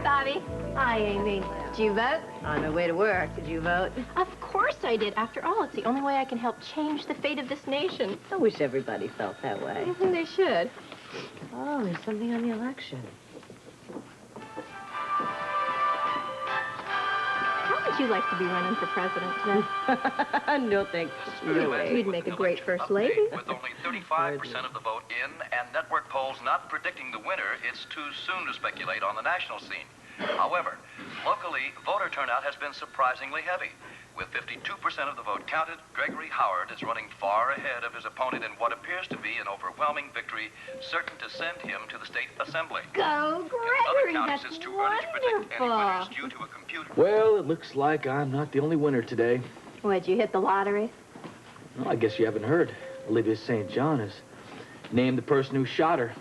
Bobby. Hi, Amy. Did you vote? On my way to work, did you vote? Of course I did. After all, it's the only way I can help change the fate of this nation. I wish everybody felt that way. They should. Oh, there's something on the election. How would you like to be running for president today? No, thanks. You'd make a great first lady. With only 35% of the vote in and network polls not predicting the winner, it's too soon to speculate on the national scene. However, locally, voter turnout has been surprisingly heavy. With 52% of the vote counted, Gregory Howard is running far ahead of his opponent in what appears to be an overwhelming victory, certain to send him to the state assembly. Go, Gregory! That's It's too early to predict any winners due to a computer. Well, it looks like I'm not the only winner today. What'd you hit the lottery? Well, I guess you haven't heard. Olivia St. John has named the person who shot her.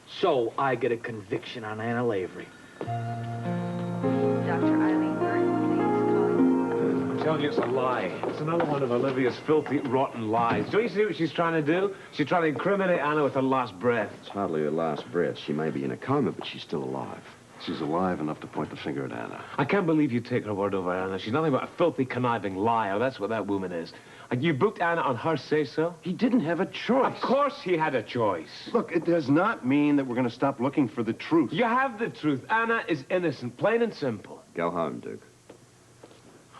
So I get a conviction on Anna Lavery. Dr. Eileen Burton, please call. I'm telling you, it's a lie. It's another one of Olivia's filthy, rotten lies. Don't you see what she's trying to do? She's trying to incriminate Anna with her last breath. It's hardly her last breath. She may be in a coma, but she's still alive. She's alive enough to point the finger at Anna. I can't believe you take her word over Anna. She's nothing but a filthy, conniving liar. That's what that woman is. And you booked Anna on her say-so? He didn't have a choice. Of course he had a choice. Look, it does not mean that we're going to stop looking for the truth. You have the truth. Anna is innocent, plain and simple. Go home, Duke.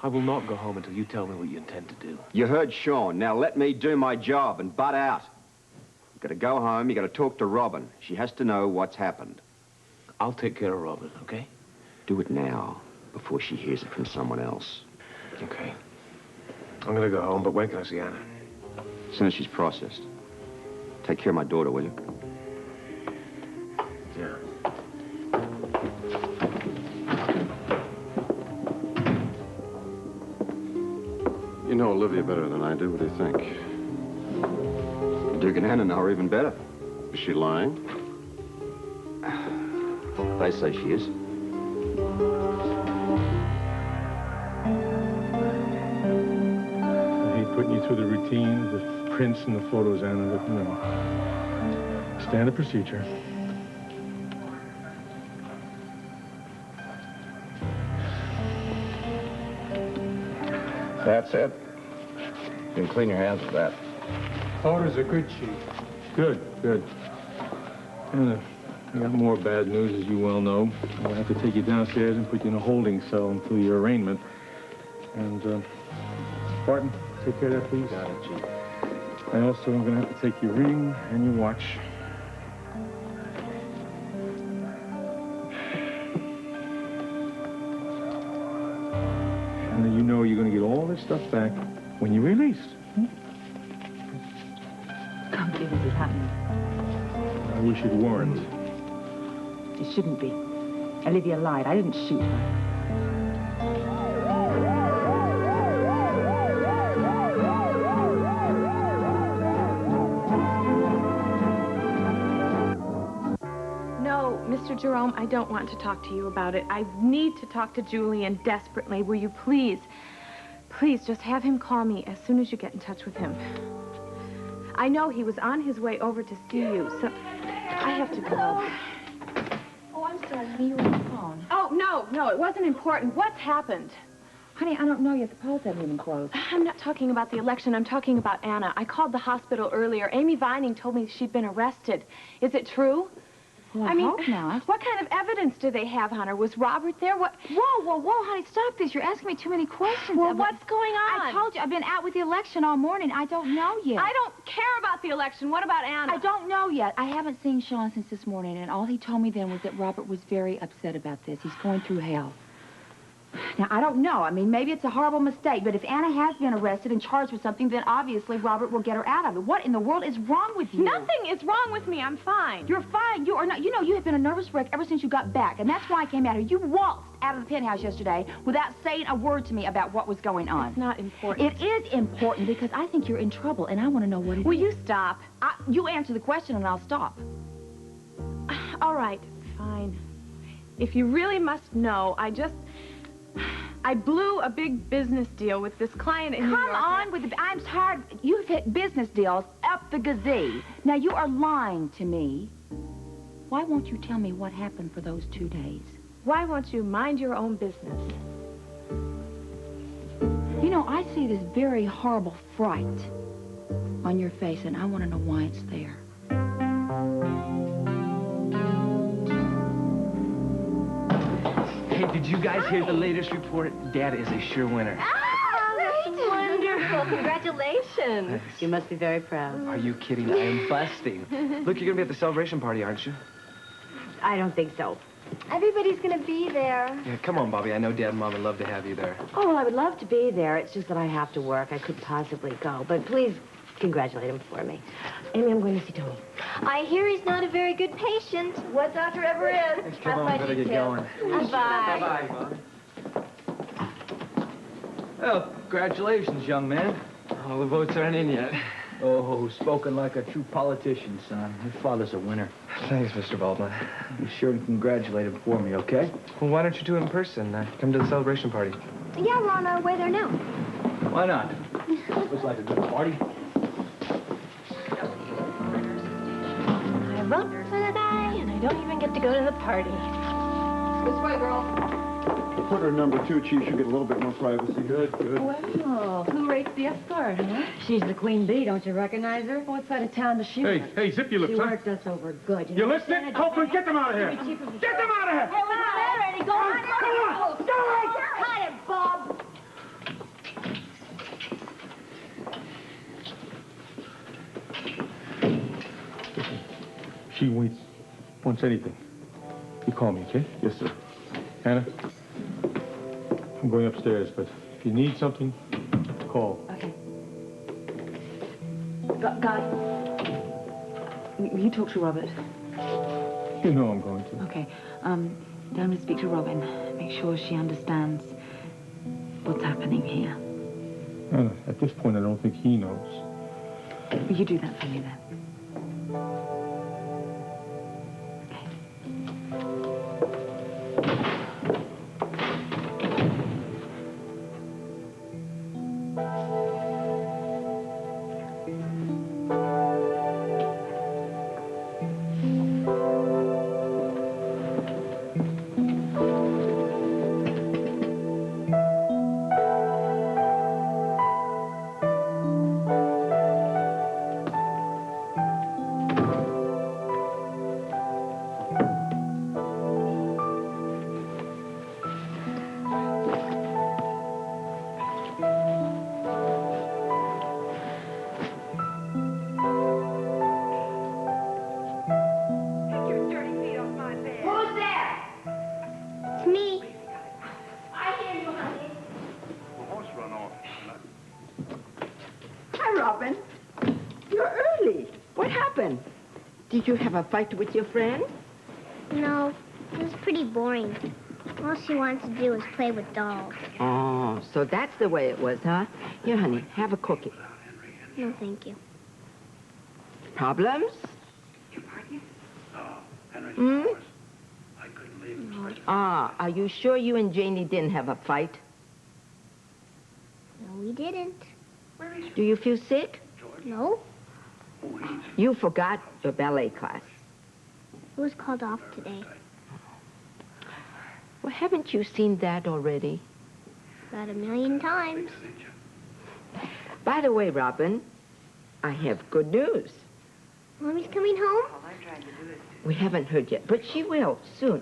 I will not go home until you tell me what you intend to do. You heard Sean. Now let me do my job and butt out. You've got to go home. You've got to talk to Robin. She has to know what's happened. I'll take care of Robin, okay? Do it now, before she hears it from someone else. Okay. I'm gonna go home, but when can I see Anna? As soon as she's processed. Take care of my daughter, will you? Yeah. You know Olivia better than I do. What do you think? Duke and Anna know her even better. Is she lying? They say she is. Putting you through the routine, the prints and the photos, Anna, but no. Standard procedure. That's it. You can clean your hands with that. Photos are good, Chief. Good, good. Anna, I got more bad news, as you well know. I'll have to take you downstairs and put you in a holding cell until your arraignment. And, Barton, take care of that, please. Got it, Chief. I also am going to have to take your ring and your watch. And then you know you're going to get all this stuff back when you're released. Can't believe this is happening. I wish you'd warned. It shouldn't be. Olivia lied. I didn't shoot her. Mr. Jerome, I don't want to talk to you about it. I need to talk to Julian desperately. Will you please, please just have him call me as soon as you get in touch with him. I know he was on his way over to see you, so I have to go. Oh, I'm sorry, honey. You were on the phone. Oh, no, it wasn't important. What's happened? Honey, I don't know yet. The polls haven't even closed. I'm not talking about the election. I'm talking about Anna. I called the hospital earlier. Amy Vining told me she'd been arrested. Is it true? Well, I hope not. What kind of evidence do they have on her? Was Robert there? What? Whoa, honey, stop this. You're asking me too many questions. Well, what's going on? I told you, I've been out with the election all morning. I don't know yet. I don't care about the election. What about Anna? I don't know yet. I haven't seen Sean since this morning, and all he told me then was that Robert was very upset about this. He's going through hell. Now, I don't know. I mean, maybe it's a horrible mistake, but if Anna has been arrested and charged with something, then obviously Robert will get her out of it. What in the world is wrong with you? Nothing is wrong with me. I'm fine. You're fine. You are not. You know, you have been a nervous wreck ever since you got back, and that's why I came out here. You waltzed out of the penthouse yesterday without saying a word to me about what was going on. It's not important. It is important because I think you're in trouble, and I want to know what it is. Will you stop? You answer the question, and I'll stop. All right, fine. If you really must know, I blew a big business deal with this client in New York. Come on with the... I'm tired. You've hit business deals up the gazee. Now, you are lying to me. Why won't you tell me what happened for those 2 days? Why won't you mind your own business? You know, I see this very horrible fright on your face, and I want to know why it's there. Hey, did you guys hear the latest report? Dad is a sure winner. Oh, that's wonderful. Congratulations. You must be very proud. Are you kidding? I am busting. Look, you're gonna be at the celebration party, aren't you? I don't think so. Everybody's gonna be there. Yeah, come on, Bobby. I know Dad and Mom would love to have you there. Oh, well, I would love to be there. It's just that I have to work. I couldn't possibly go. But please congratulate him for me. Amy, I'm going to see Tony. I hear he's not a very good patient. What doctor ever is. Come on, better get going. Bye. Bye-bye. Well, congratulations, young man. All the votes aren't in yet. Oh, spoken like a true politician, son. Your father's a winner. Thanks, Mr. Baldwin. Be sure to congratulate him for me, okay? Well, why don't you do it in person? Come to the celebration party. Yeah, we're on our way there now. Why not? Looks like a good party. I vote for the guy, and I don't even get to go to the party. This way, girl. Put her number 2, Chief. She'll get a little bit more privacy. Good, good. Well, who rates the escort, huh? She's the queen bee. Don't you recognize her? What side of town does she work? Hey, zip your lips, She huh? worked us over good. You listening? Copeland, get them out of here! Get them out of here! Hey, what's the matter, Eddie? Go on, Go on! Cut it, Bob. She wants anything. You call me, okay? Yes, sir. Anna, I'm going upstairs, but if you need something, call. Okay. Guy, you talk to Robert. You know I'm going to. Okay. Then I'm going to speak to Robin. Make sure she understands what's happening here. Anna, at this point, I don't think he knows. You do that for me, then. Robin. You're early. What happened? Did you have a fight with your friend? No, it was pretty boring. All she wants to do is play with dolls. Oh, so that's the way it was, huh? Here, honey, have a cookie. No, thank you. Problems? Hmm? Ah, are you sure you and Janie didn't have a fight? No, we didn't. Do you feel sick? No, You forgot your ballet class. it was called off today. Well, haven't you seen that already? About 1,000,000 times. By the way, Robin, I have good news. Mommy's coming home? We haven't heard yet, but she will soon.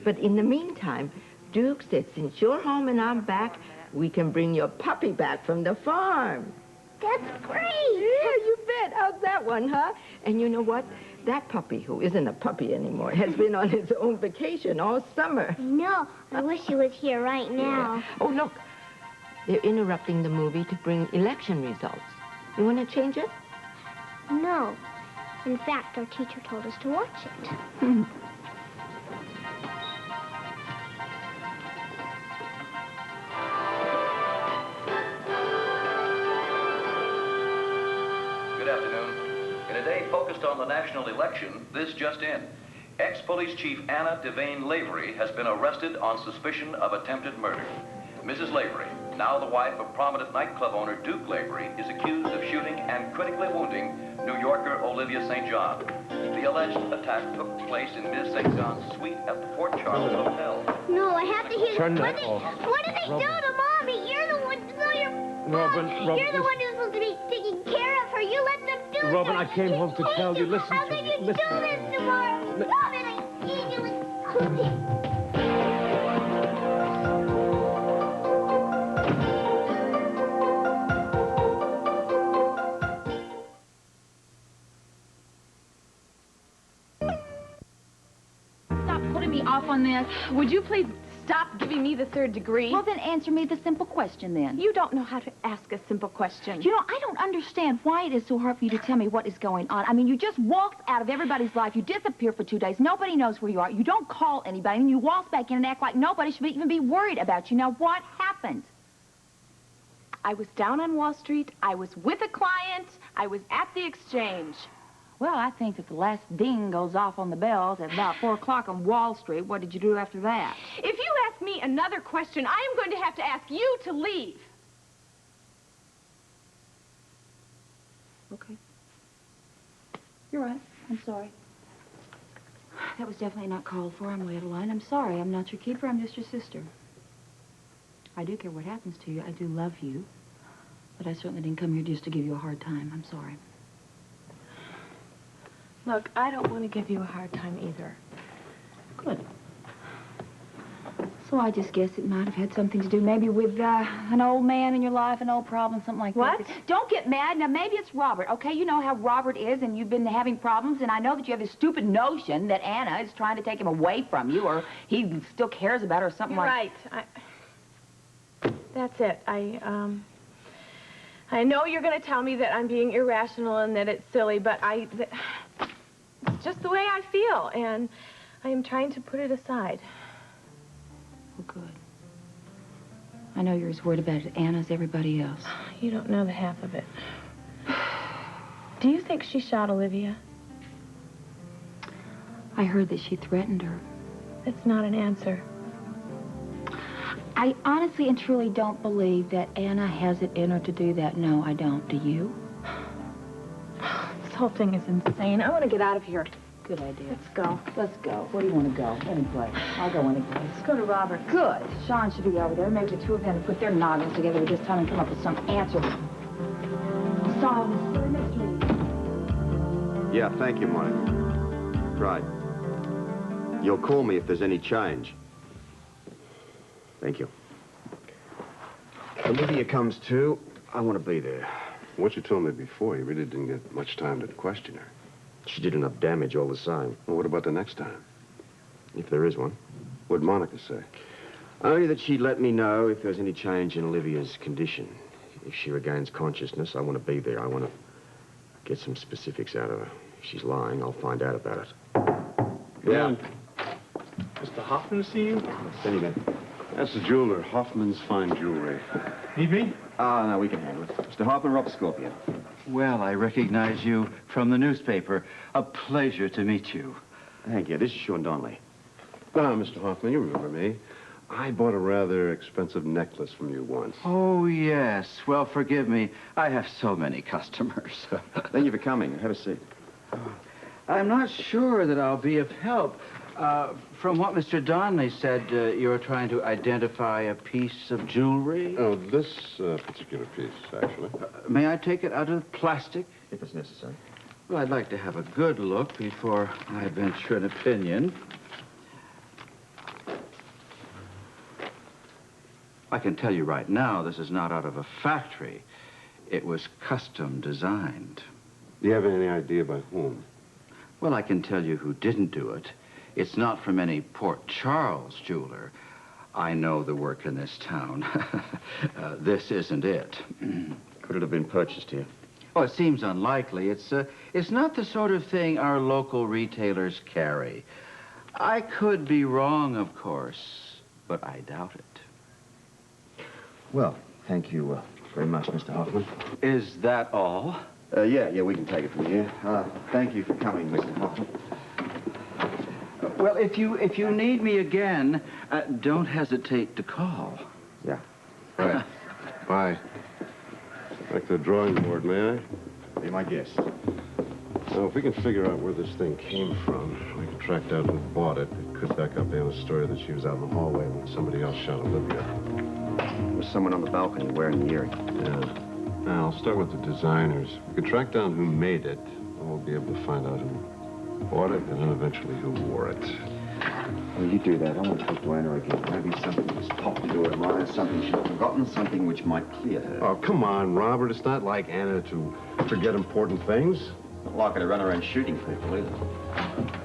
But in the meantime, Duke said since you're home and I'm back, we can bring your puppy back from the farm. That's great! Yeah, you bet. How's that one, huh? And you know what? That puppy, who isn't a puppy anymore, has been on his own vacation all summer. I know. I wish he was here right now. Yeah. Oh, look. They're interrupting the movie to bring election results. You want to change it? No. In fact, our teacher told us to watch it. Good afternoon. In a day focused on the national election, this just in. Ex-Police Chief Anna Devane Lavery has been arrested on suspicion of attempted murder. Mrs. Lavery, Now the wife of prominent nightclub owner Duke Lavery is accused of shooting and critically wounding New Yorker Olivia St. John. The alleged attack took place in Ms. St. John's suite at the Port Charles Hotel. No, I have to hear Turn what that did off. What did they do to Mommy? You're the one. No, you're. Robin, You're the one who's supposed to be taking care of her. You let them do it. Robin, I came home to tell you. Listen How to could me. you do this tomorrow? Robin, I need you. Stop putting me off on this. Would you please stop giving me the third degree? Well, then answer me the simple question, then. You don't know how to ask a simple question. You know, I don't understand why it is so hard for you to tell me what is going on. I mean, you just walked out of everybody's life. You disappear for 2 days. Nobody knows where you are. You don't call anybody. And you waltz back in and act like nobody should even be worried about you. Now, what happened? I was down on Wall Street. I was with a client. I was at the exchange. Well, I think that the last ding goes off on the bells at about 4 o'clock on Wall Street. What did you do after that? If you ask me another question, I am going to have to ask you to leave. Okay. You're right. I'm sorry. That was definitely not called for. I'm way out of line. I'm sorry. I'm not your keeper. I'm just your sister. I do care what happens to you. I do love you. But I certainly didn't come here just to give you a hard time. I'm sorry. Look, I don't want to give you a hard time either. Good. So I just guess it might have had something to do maybe with an old man in your life, an old problem, something like What? that. Don't get mad. Now, maybe it's Robert, okay? You know how Robert is, and you've been having problems, and I know that you have this stupid notion that Anna is trying to take him away from you, or he still cares about her, or something You're like... right. That's it. I know you're going to tell me that I'm being irrational and that it's silly, but it's just the way I feel, and I am trying to put it aside. Oh, good. I know you're as worried about it, Anna, as everybody else. You don't know the half of it. Do you think she shot Olivia? I heard that she threatened her. That's not an answer. I honestly and truly don't believe that Anna has it in her to do that. No, I don't. Do you? This whole thing is insane. I want to get out of here. Good idea. Let's go. Let's go. Where do you want to go? Any place. I'll go any place. Let's go to Robert. Good. Sean should be over there. Maybe the two of them will put their noggins together this time and come up with some answer. Saw him in the street. Yeah, thank you, Monica. Right. You'll call me if there's any change. Thank you. Olivia comes too. I want to be there. What you told me before, you really didn't get much time to question her. She did enough damage all the same. Well, what about the next time? If there is one. What'd Monica say? Only that she'd let me know if there's any change in Olivia's condition. If she regains consciousness, I want to be there. I want to get some specifics out of her. If she's lying, I'll find out about it. Yeah. Mr. Hoffman to see you? Anyway. That's the jeweler, Hoffman's Fine Jewelry. Need me? No, we can handle it. Mr. Hoffman, Robert Scorpion. Well, I recognize you from the newspaper. A pleasure to meet you. Thank you. This is Sean Donnelly. Mr. Hoffman, you remember me. I bought a rather expensive necklace from you once. Oh, yes. Well, forgive me. I have so many customers. Thank you for coming. Have a seat. I'm not sure that I'll be of help. From what Mr. Donnelly said, you're trying to identify a piece of jewelry? Oh, this particular piece, actually. May I take it out of plastic? If it's necessary. Well, I'd like to have a good look before I venture an opinion. I can tell you right now, this is not out of a factory. It was custom designed. Do you have any idea by whom? Well, I can tell you who didn't do it. It's not from any Port Charles jeweler. I know the work in this town. This isn't it. Could it have been purchased here? Oh, it seems unlikely. It's not the sort of thing our local retailers carry. I could be wrong, of course, but I doubt it. Well, thank you very much, Mr. Hoffman. Is that all? Yeah, we can take it from here. Thank you for coming, Mr. Hoffman. Well, if you need me again, don't hesitate to call. Yeah. Right. Bye. Back to the drawing board, may I? Be my guest. Now, if we can figure out where this thing came from, we can track down who bought it. It could back up Anna's story that she was out in the hallway when somebody else shot Olivia. There was someone on the balcony wearing the earring. Yeah. Now, I'll start with the designers. If we can track down who made it, then we'll be able to find out who bought it and then eventually who wore it. Well, you do that. I want to talk to Anna again. Maybe something that's popped into her mind, something she's forgotten, something which might clear her. Oh, come on, Robert. It's not like Anna to forget important things. Not like her to run around shooting people, either.